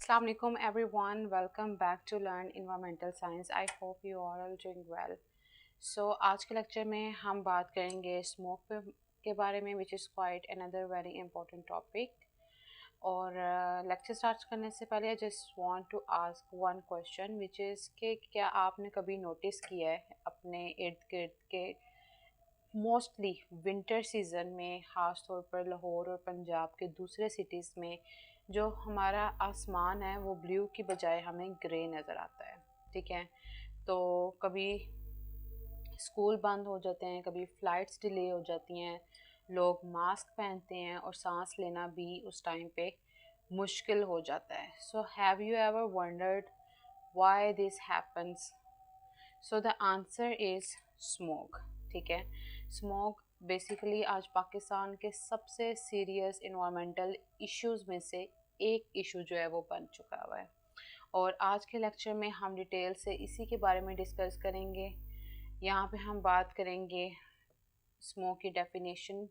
Assalamu alaikum everyone, welcome back to learn environmental science. I hope you are all doing well. So आज के lecture में हम बात करेंगे स्मोक के बारे में, which is quite another very important topic. और लेक्चर स्टार्ट करने से पहले I just want to ask one question which is कि क्या आपने कभी नोटिस किया है अपने इर्द गिर्द के मोस्टली विंटर सीज़न में, ख़ास तौर पर लाहौर और पंजाब के दूसरे सिटीज़ में जो हमारा आसमान है वो ब्लू की बजाय हमें ग्रे नज़र आता है। ठीक है, तो कभी स्कूल बंद हो जाते हैं, कभी फ़्लाइट्स डिले हो जाती हैं, लोग मास्क पहनते हैं और सांस लेना भी उस टाइम पे मुश्किल हो जाता है। So have you ever wondered why this happens? So the answer is smoke. ठीक है, स्मोक बेसिकली आज पाकिस्तान के सबसे सीरियस इन्वायरमेंटल इश्यूज़ में से एक इशू जो है वो बन चुका हुआ है। और आज के लेक्चर में हम डिटेल से इसी के बारे में डिस्कस करेंगे। यहाँ पे हम बात करेंगे स्मोक की डेफिनेशन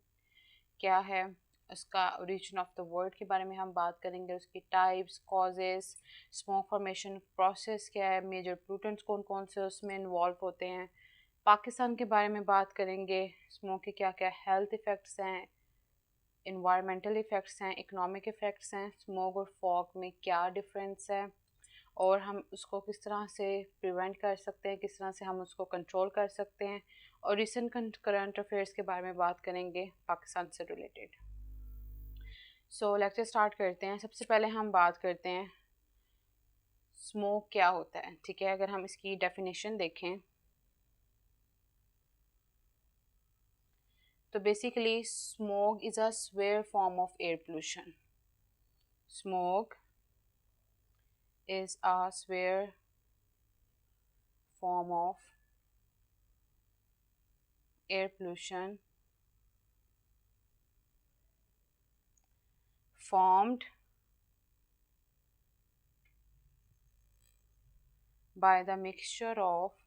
क्या है, उसका ओरिजिन ऑफ द वर्ड के बारे में हम बात करेंगे, उसकी types, causes, smoke formation process क्या है, मेजर पोल्यूटेंट्स कौन कौन से उसमें इन्वॉल्व होते हैं, पाकिस्तान के बारे में बात करेंगे, स्मोक के क्या क्या हेल्थ इफ़ेक्ट्स हैं, इन्वायरमेंटल इफ़ेक्ट्स हैं, इकोनॉमिक इफ़ेक्ट्स हैं, स्मोक और फॉग में क्या डिफरेंस है और हम उसको किस तरह से प्रिवेंट कर सकते हैं, किस तरह से हम उसको कंट्रोल कर सकते हैं, और रिसेंट करंट अफेयर्स के बारे में बात करेंगे पाकिस्तान से रिलेटेड। सो लेक्चर स्टार्ट करते हैं। सबसे पहले हम बात करते हैं स्मोक क्या होता है। ठीक है, अगर हम इसकी डेफिनेशन देखें तो basically smoke is a severe form of air pollution. Smoke is a severe form of air pollution formed by the mixture of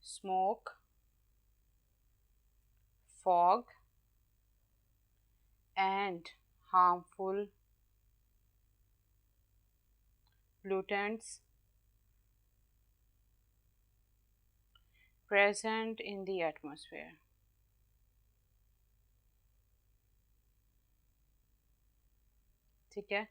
smoke, fog, and harmful pollutants present in the atmosphere. ठीक है,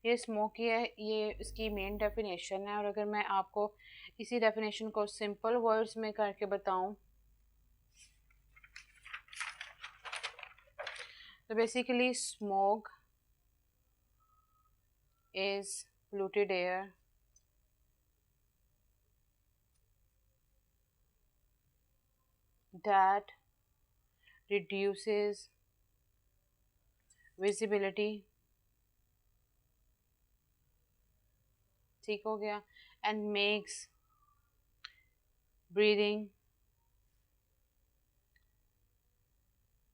ये smoke ही है, ये इसकी main definition है। और अगर मैं आपको इसी डेफिनेशन को सिंपल वर्ड्स में करके बताऊं तो basically smoke is polluted air that reduces visibility, ठीक हो गया, and makes breathing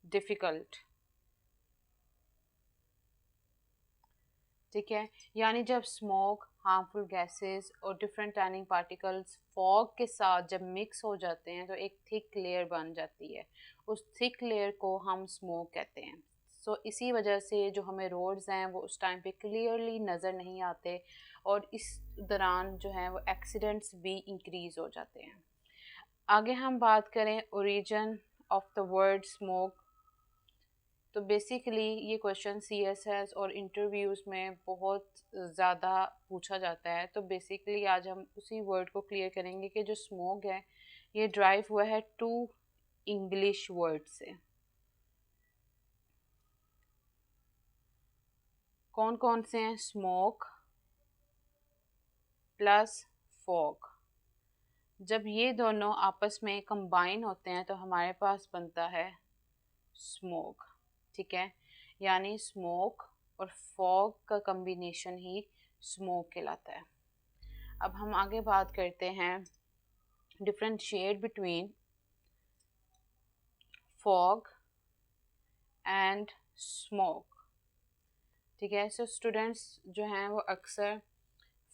difficult। ठीक है, यानी जब स्मोक, हार्मफुल गैसेस और डिफरेंट टैनिंग पार्टिकल्स फॉग के साथ जब मिक्स हो जाते हैं तो एक थिक लेयर बन जाती है। उस थिक लेयर को हम स्मोक कहते हैं। सो इसी वजह से जो हमें रोड्स हैं वो उस टाइम पे क्लियरली नज़र नहीं आते और इस दौरान जो है वो एक्सीडेंट्स भी इंक्रीज़ हो जाते हैं। आगे हम बात करें origin of the word smoke, तो बेसिकली ये क्वेश्चन CSS और इंटरव्यूज़ में बहुत ज़्यादा पूछा जाता है। तो बेसिकली आज हम उसी वर्ड को क्लियर करेंगे कि जो स्मोक है ये ड्राइव हुआ है टू इंग्लिश वर्ड से। कौन कौन से हैं? Smoke plus fog. जब ये दोनों आपस में कंबाइन होते हैं तो हमारे पास बनता है स्मोक। ठीक है, यानी स्मोक और फॉग का कम्बिनेशन ही स्मोक कहलाता है। अब हम आगे बात करते हैं differentiate between fog and smoke. ठीक है, सो स्टूडेंट्स जो हैं वो अक्सर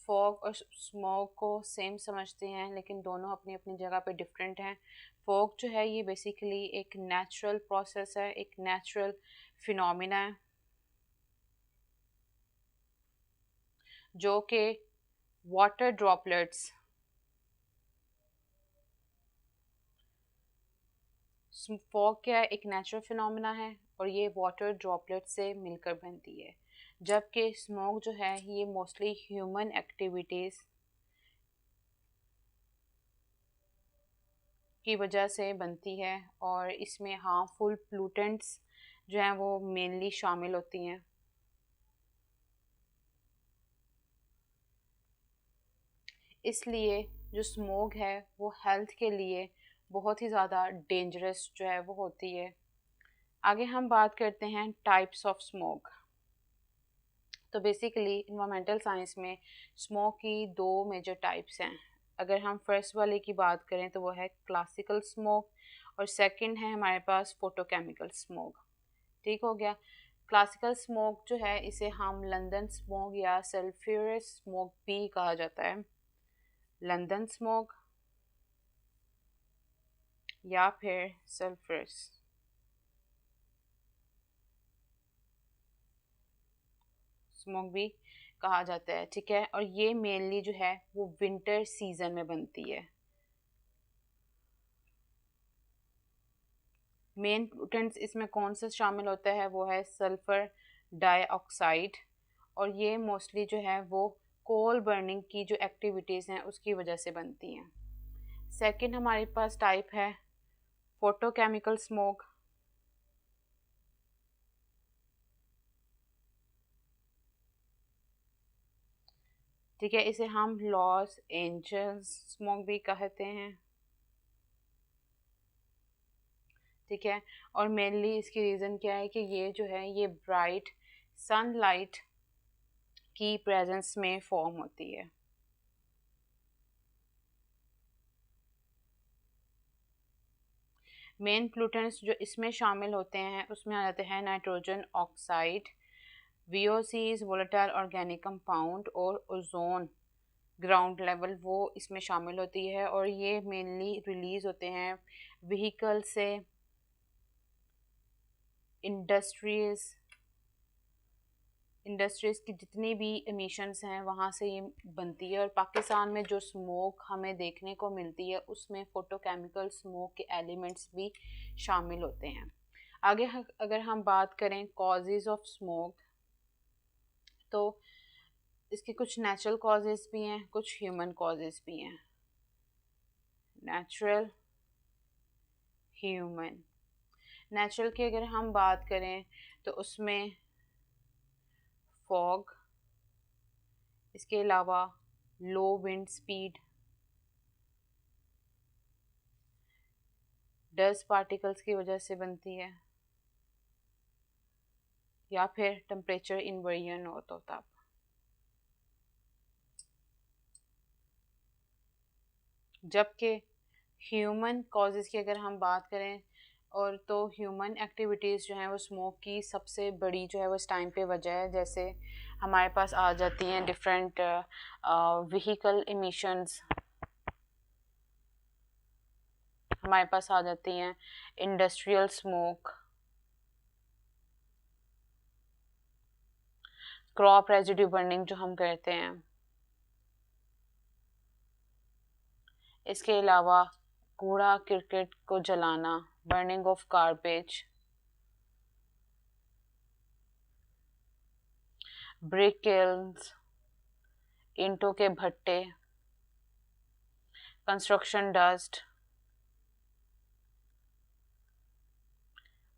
फॉग और स्मोक को सेम समझते हैं, लेकिन दोनों अपनी अपनी जगह पे डिफरेंट हैं। फॉग जो है ये बेसिकली एक नेचुरल प्रोसेस है, एक नेचुरल फिनोमिना है, जो कि वाटर ड्रॉपलेट्स, फॉग क्या है, एक नेचुरल फिनोमिना है और ये वाटर ड्रॉपलेट से मिलकर बनती है। जबकि स्मोक जो है ये मोस्टली ह्यूमन एक्टिविटीज़ की वजह से बनती है और इसमें हार्मफुल पोल्यूटेंट्स जो हैं वो मेनली शामिल होती हैं। इसलिए जो स्मोक है वो हेल्थ के लिए बहुत ही ज़्यादा डेंजरस जो है वो होती है। आगे हम बात करते हैं टाइप्स ऑफ स्मोक। तो बेसिकली इन्वायरमेंटल साइंस में स्मोक की दो मेजर टाइप्स हैं। अगर हम फर्स्ट वाले की बात करें तो वो है क्लासिकल स्मोक और सेकंड है हमारे पास फोटोकेमिकल स्मोक। ठीक हो गया। क्लासिकल स्मोक जो है इसे हम लंदन स्मोक या सल्फ्यूरस स्मोक भी कहा जाता है। लंदन स्मोक या फिर सल्फ्यूरस स्मोक भी कहा जाता है। ठीक है, और ये मेनली जो है वो विंटर सीजन में बनती है। मेन पोल्यूटेंट्स इसमें कौन सा शामिल होता है, वो है सल्फर डाइऑक्साइड, और ये मोस्टली जो है वो कोल बर्निंग की जो एक्टिविटीज़ हैं उसकी वजह से बनती हैं। सेकंड हमारे पास टाइप है फोटोकेमिकल स्मोक। ठीक है, इसे हम लॉस एंजल्स स्मोक भी कहते हैं। ठीक है, और मेनली इसकी रीज़न क्या है कि ये जो है ये ब्राइट सनलाइट की प्रेजेंस में फॉर्म होती है। मेन पोल्यूटेंट्स जो इसमें शामिल होते हैं उसमें आ जाते हैं nitrogen oxide, VOCs volatile organic compound, और ओजोन ग्राउंड लेवल वो इसमें शामिल होती है। और ये मेनली रिलीज़ होते हैं व्हीकल से, इंडस्ट्रीज़ की जितनी भी एमिशंस हैं वहाँ से ये बनती है। और पाकिस्तान में जो स्मोक हमें देखने को मिलती है उसमें फोटोकेमिकल स्मोक के एलिमेंट्स भी शामिल होते हैं। आगे अगर हम बात करें कॉजेज़ ऑफ स्मोक, तो इसके कुछ नेचुरल कॉजेज़ भी हैं, कुछ ह्यूमन कॉजेज़ भी हैं। Natural, human. नेचुरल की अगर हम बात करें तो उसमें फॉग, इसके अलावा लो विंड स्पीड, डस्ट पार्टिकल्स की वजह से बनती है, या फिर टेम्परेचर इन्वर्जन हो तो तब। जबकि ह्यूमन कॉजेज़ की अगर हम बात करें और तो ह्यूमन एक्टिविटीज़ जो हैं वो स्मोक की सबसे बड़ी जो है वो इस टाइम पे वजह है। जैसे हमारे पास आ जाती हैं डिफरेंट व्हीकल एमिशंस, हमारे पास आ जाती हैं industrial smoke, crop residue burning जो हम करते हैं, इसके अलावा कूड़ा करकट को जलाना, बर्निंग ऑफ गार्बेज, ब्रिक किल्न्स, ईंटों के भट्टे, कंस्ट्रक्शन डस्ट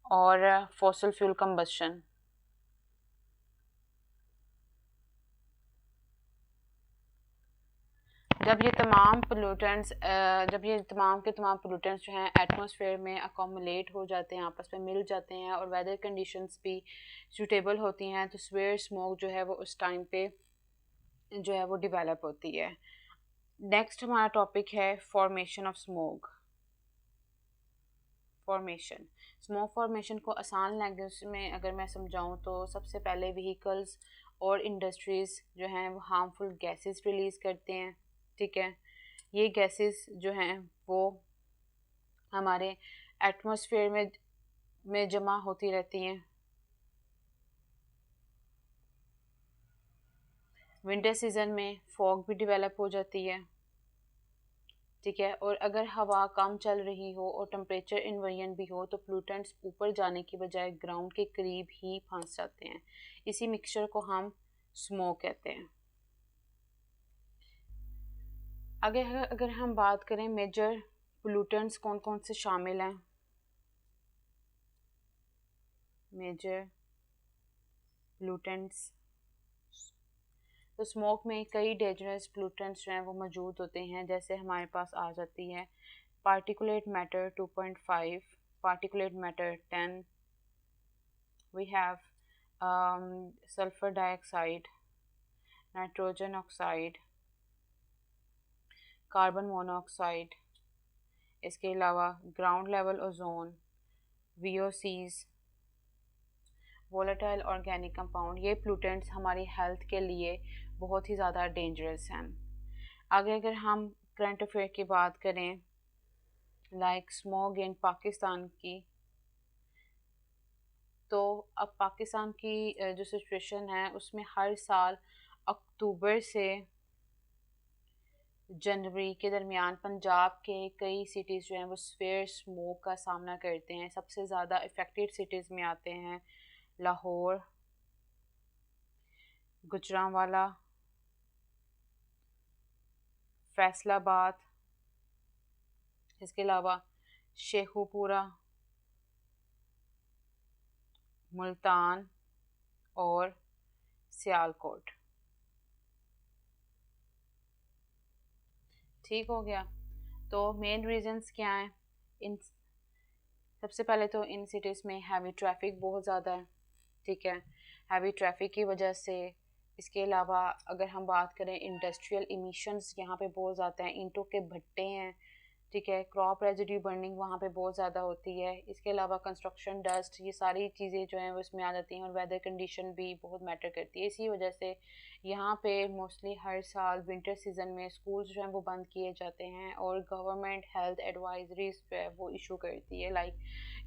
और फॉसिल फ्यूल कंबशन। जब ये तमाम के तमाम पोल्यूटेंट्स जो हैं एटमॉस्फेयर में अकोमुलेट हो जाते हैं, आपस में मिल जाते हैं और वेदर कंडीशंस भी सूटेबल होती हैं, तो स्वेयर स्मोक जो है वो उस टाइम पे जो है वो डेवलप होती है। नेक्स्ट हमारा टॉपिक है formation of smoke. Formation, smoke formation को आसान लैंग्वेज में अगर मैं समझाऊं तो सबसे पहले व्हीकल्स और इंडस्ट्रीज़ जो हैं वो हार्मफुल गैसेस रिलीज़ करते हैं। ठीक है, ये गैसेस जो हैं वो हमारे एटमॉस्फेयर में जमा होती रहती हैं। विंटर सीज़न में फॉग भी डेवलप हो जाती है। ठीक है, और अगर हवा कम चल रही हो और टेम्परेचर इन्वेरिएंट भी हो तो पोल्यूटेंट्स ऊपर जाने की बजाय ग्राउंड के करीब ही फंस जाते हैं। इसी मिक्सचर को हम स्मोक कहते हैं। आगे अगर हम बात करें मेजर पोल्यूटेंट्स कौन कौन से शामिल हैं। मेजर पोल्यूटेंट्स, तो स्मोक में कई डेंजरस पोल्यूटेंट्स जो हैं वो मौजूद होते हैं। जैसे हमारे पास आ जाती है particulate matter 2.5, particulate matter 10, we have sulphur dioxide, nitrogen oxide, carbon monoxide, इसके अलावा ground level ozone, VOCs, volatile organic compound. ये पोल्यूटेंट्स हमारी हेल्थ के लिए बहुत ही ज़्यादा डेंजरस हैं। आगे अगर हम करंट अफेयर की बात करें, लाइक स्मॉग इन पाकिस्तान की, तो अब पाकिस्तान की जो सिचुएशन है उसमें हर साल अक्टूबर से जनवरी के दरमियान पंजाब के कई सिटीज़ जो हैं वो सीवियर स्मोक का सामना करते हैं। सबसे ज़्यादा इफ़ेक्टेड सिटीज़ में आते हैं लाहौर, गुजरांवाला, फैसलाबाद, इसके अलावा शेखुपुरा, मुल्तान और सियालकोट। ठीक हो गया। तो मेन रीजंस क्या हैं इन, सबसे पहले तो इन सिटीज़ में हैवी ट्रैफिक बहुत ज़्यादा है। ठीक है, हैवी ट्रैफिक की वजह से, इसके अलावा अगर हम बात करें इंडस्ट्रियल इमिशंस यहाँ पे बहुत ज़्यादा हैं, ईंटों के भट्टे हैं। ठीक है, क्रॉप रेजिड्यू बर्निंग वहाँ पे बहुत ज़्यादा होती है। इसके अलावा कंस्ट्रक्शन डस्ट, ये सारी चीज़ें जो हैं वो इसमें आ जाती हैं और वेदर कंडीशन भी बहुत मैटर करती है। इसी वजह से यहाँ पे मोस्टली हर साल विंटर सीज़न में स्कूल्स जो हैं वो बंद किए जाते हैं और गवर्नमेंट हेल्थ एडवाइजरीज जो है वो इशू करती है, like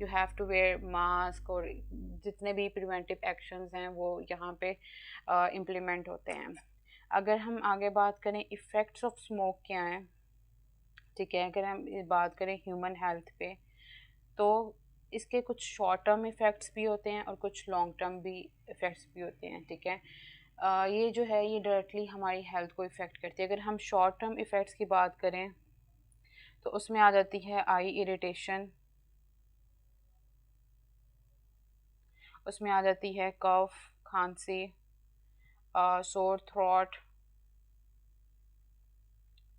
you have to wear mask, और जितने भी प्रिवेंटिव एक्शंस हैं वो यहाँ पे इम्प्लीमेंट होते हैं। अगर हम आगे बात करें इफ़ेक्ट्स ऑफ स्मोक क्या हैं, ठीक है, अगर हम बात करें ह्यूमन हेल्थ पे, तो इसके कुछ शॉर्ट टर्म इफ़ेक्ट्स भी होते हैं और कुछ लॉन्ग टर्म भी इफ़ेक्ट्स भी होते हैं। ठीक है, ये जो है ये डायरेक्टली हमारी हेल्थ को इफ़ेक्ट करती है। अगर हम शॉर्ट टर्म इफ़ेक्ट्स की बात करें तो उसमें आ जाती है आई इरिटेशन, उसमें आ जाती है कफ, खांसी, सोर थ्रोट,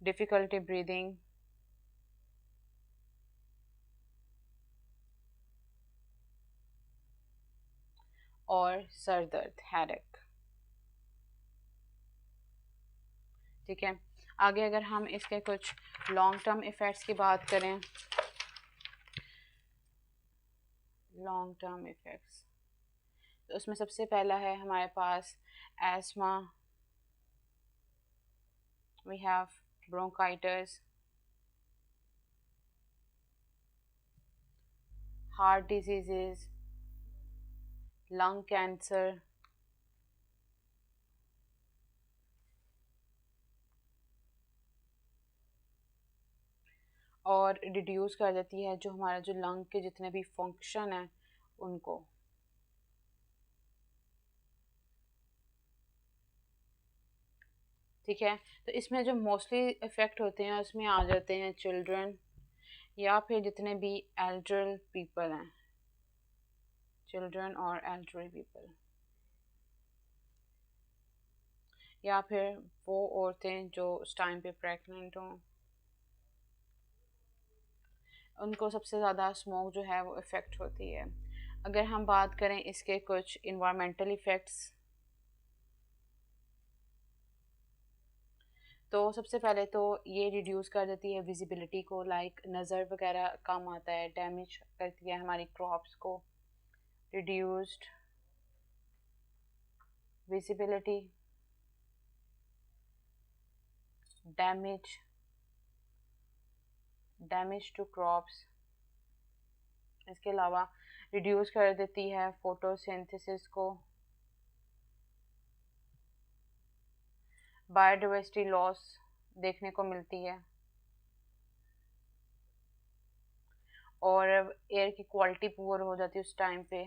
डिफ़िकल्टी ब्रीदिंग, और सर दर्द, हेडेक। ठीक है, आगे अगर हम इसके कुछ लॉन्ग टर्म इफ़ेक्ट्स की बात करें, लॉन्ग टर्म इफ़ेक्ट्स, तो उसमें सबसे पहला है हमारे पास asthma, we have bronchitis, heart diseases, lung cancer, और रिड्यूस कर देती है जो हमारा जो लंग के जितने भी फंक्शन हैं उनको। ठीक है, तो इसमें जो मोस्टली इफ़ेक्ट होते हैं उसमें आ जाते हैं चिल्ड्रन या फिर जितने भी एल्डर पीपल हैं, चिल्ड्रन और एल्डरली पीपल, या फिर वो औरतें जो उस टाइम पे प्रेग्नेंट हों, उनको सबसे ज़्यादा स्मोक जो है वो इफ़ेक्ट होती है। अगर हम बात करें इसके कुछ इन्वायरमेंटल इफ़ेक्ट्स, तो सबसे पहले तो ये रिड्यूस कर देती है विजिबिलिटी को, लाइक नज़र वगैरह कम आता है, डैमेज करती है हमारी क्रॉप्स को, reduced visibility, damage to crops. इसके अलावा रिड्यूस कर देती है फोटोसिंथेसिस को, बायोडाइवर्सिटी लॉस देखने को मिलती है, और एयर की क्वालिटी पुअर हो जाती है उस टाइम पे।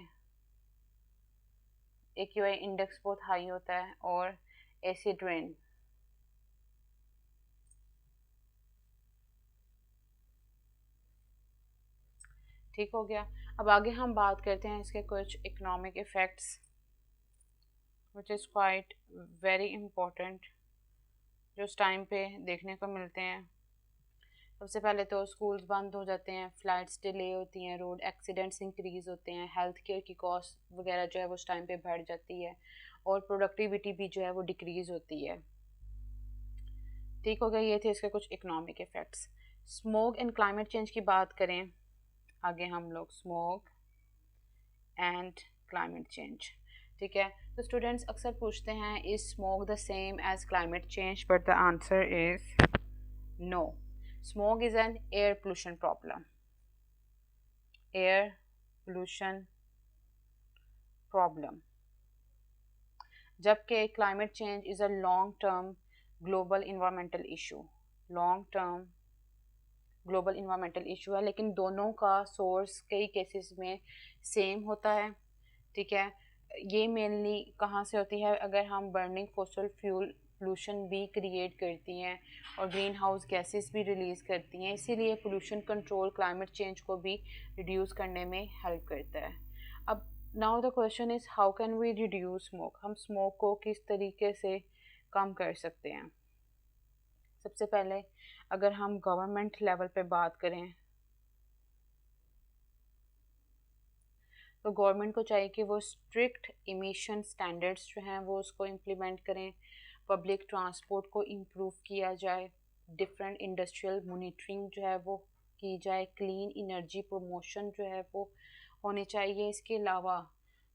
AQI इंडेक्स बहुत हाई होता है, और एसिड रेन। ठीक हो गया। अब आगे हम बात करते हैं इसके कुछ economic effects which is quite very important, जो उस टाइम पे देखने को मिलते हैं। सबसे पहले तो स्कूल्स बंद हो जाते हैं, फ़्लाइट्स डिले होती हैं, रोड एक्सीडेंट्स इंक्रीज़ होते हैं, हेल्थ केयर की कॉस्ट वगैरह जो है वो उस टाइम पे बढ़ जाती है, और प्रोडक्टिविटी भी जो है वो डिक्रीज़ होती है। ठीक हो गया, ये थे इसके कुछ economic effects. Smoke and climate change की बात करें आगे हम लोग, स्मोक एंड क्लाइमेट चेंज। ठीक है, तो स्टूडेंट्स अक्सर पूछते हैं is smoke the same as climate change, but the answer is no. Smoke is an air pollution problem, air pollution problem, जबकि climate change is a long term global environmental issue. Long term global environmental issue है, लेकिन दोनों का source कई cases में same होता है। ठीक है, ये मेनली कहाँ से होती है, अगर हम बर्निंग फॉसिल फ्यूल पोल्यूशन भी क्रिएट करती हैं और ग्रीन हाउस गैसेस भी रिलीज़ करती हैं, इसीलिए पोल्यूशन कंट्रोल क्लाइमेट चेंज को भी रिड्यूस करने में हेल्प करता है। अब now the question is how can we reduce smoke, हम स्मोक को किस तरीके से कम कर सकते हैं। सबसे पहले अगर हम गवर्नमेंट लेवल पे बात करें, तो गवर्नमेंट को चाहिए कि वो स्ट्रिक्ट इमिशन स्टैंडर्ड्स जो हैं वो उसको इम्प्लीमेंट करें, पब्लिक ट्रांसपोर्ट को इम्प्रूव किया जाए, डिफरेंट इंडस्ट्रियल मॉनिटरिंग जो है वो की जाए, क्लीन एनर्जी प्रमोशन जो है वो होनी चाहिए। इसके अलावा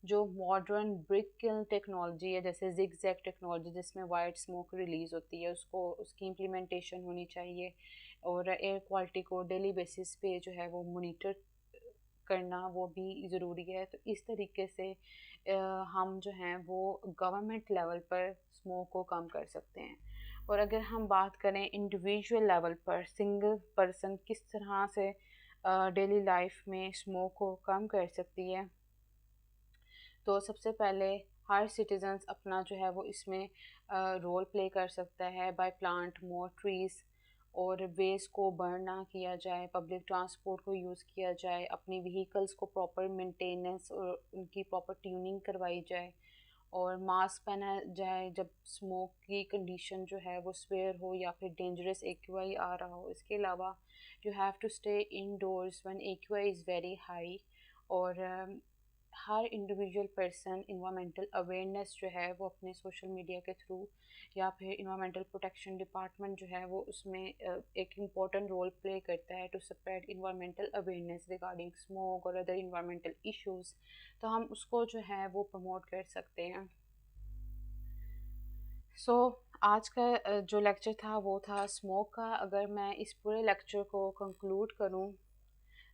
जो मॉडर्न ब्रिक किल्न टेक्नोलॉजी है, जैसे जिगजैग टेक्नोलॉजी जिसमें वाइट स्मोक रिलीज़ होती है, उसकी इम्प्लीमेंटेशन होनी चाहिए, और एयर क्वालिटी को डेली बेसिस पे जो है वो मॉनिटर करना वो भी ज़रूरी है। तो इस तरीके से हम जो हैं वो गवर्नमेंट लेवल पर स्मोक को कम कर सकते हैं। और अगर हम बात करें इंडिविजुअल लेवल पर, सिंगल पर्सन किस तरह से डेली लाइफ में स्मोक को कम कर सकती है, तो सबसे पहले हर सिटीजन्स अपना जो है वो इसमें रोल प्ले कर सकता है बाय प्लांट मोर ट्रीज़, और वेस्ट को बर्न ना किया जाए, पब्लिक ट्रांसपोर्ट को यूज़ किया जाए, अपनी व्हीकल्स को प्रॉपर मेंटेनेंस और उनकी प्रॉपर ट्यूनिंग करवाई जाए, और मास्क पहना जाए जब स्मोक की कंडीशन जो है वो स्वेयर हो या फिर डेंजरस AQI आ रहा हो। इसके अलावा you have to stay indoors when AQI is very high, और हर इंडिविजुअल पर्सन इन्वामेंटल अवेयरनेस जो है वो अपने सोशल मीडिया के थ्रू या फिर इन्वामेंटल प्रोटेक्शन डिपार्टमेंट जो है वो उसमें एक इम्पॉर्टेंट रोल प्ले करता है to spread environmental awareness regarding smoke और अदर इन्वामेंटल इश्यूज़, तो हम उसको जो है वो प्रमोट कर सकते हैं। आज का जो लेक्चर था वो था स्मोक का। अगर मैं इस पूरे लेक्चर को कंक्लूड करूँ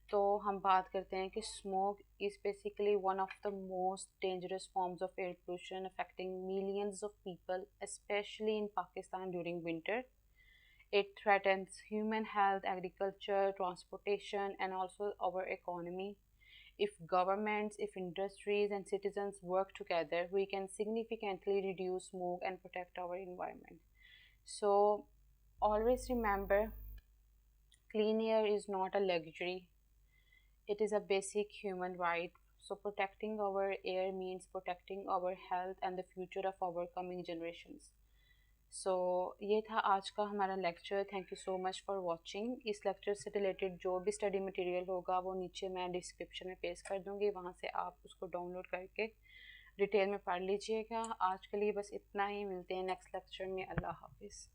तो हम बात करते हैं कि smoke is basically one of the most dangerous forms of air pollution affecting millions of people specially in Pakistan during winter. It threatens human health, agriculture, transportation, and also our economy. If governments, if industries, and citizens work together, we can significantly reduce smoke and protect our environment. So, always remember, clean air is not a luxury, it is a basic human right. So, protecting our air means protecting our health and the future of our coming generations. ये था आज का हमारा lecture. Thank you so much for watching. इस lecture से related जो भी study material होगा वो नीचे मैं डिस्क्रिप्शन में पेस्ट कर दूँगी, वहाँ से आप उसको डाउनलोड करके डिटेल में पढ़ लीजिएगा। आज के लिए बस इतना ही, मिलते हैं नेक्स्ट लेक्चर में। अल्लाह हाफिज़।